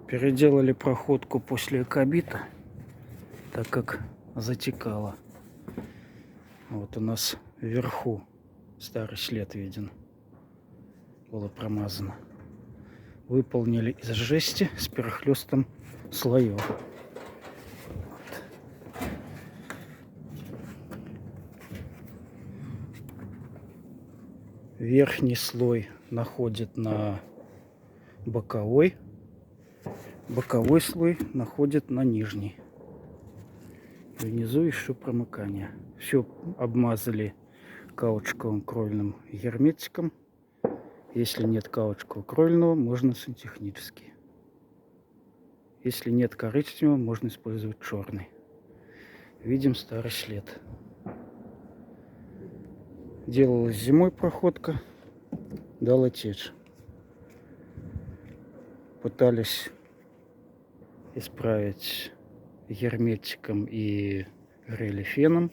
Переделали проходку после экобита, так как затекало. Вот у нас вверху старый след виден. Было промазано. Выполнили из жести с перехлестом слоев. Вот. Верхний слой находит на боковой. Боковой слой находит на нижний. Внизу еще промыкание. Все обмазали каучуковым кровельным герметиком. Если нет каучукового кровельного, можно сантехнический. Если нет коричневого, можно использовать черный. Видим старый след. Делалась зимой проходка, дала течь. Пытались исправить герметиком и грели феном.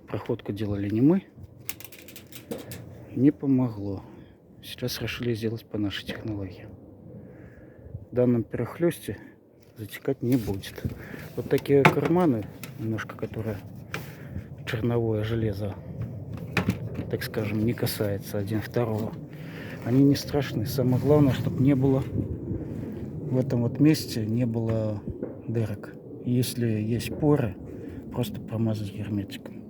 Проходку делали не мы. Не помогло. Сейчас решили сделать по нашей технологии. В данном перехлесте затекать не будет. Вот такие карманы, немножко которые черновое железо, так скажем, не касается один второго. Они не страшны. Самое главное, чтобы не было в этом вот месте не было дырок. Если есть поры, просто промазать герметиком.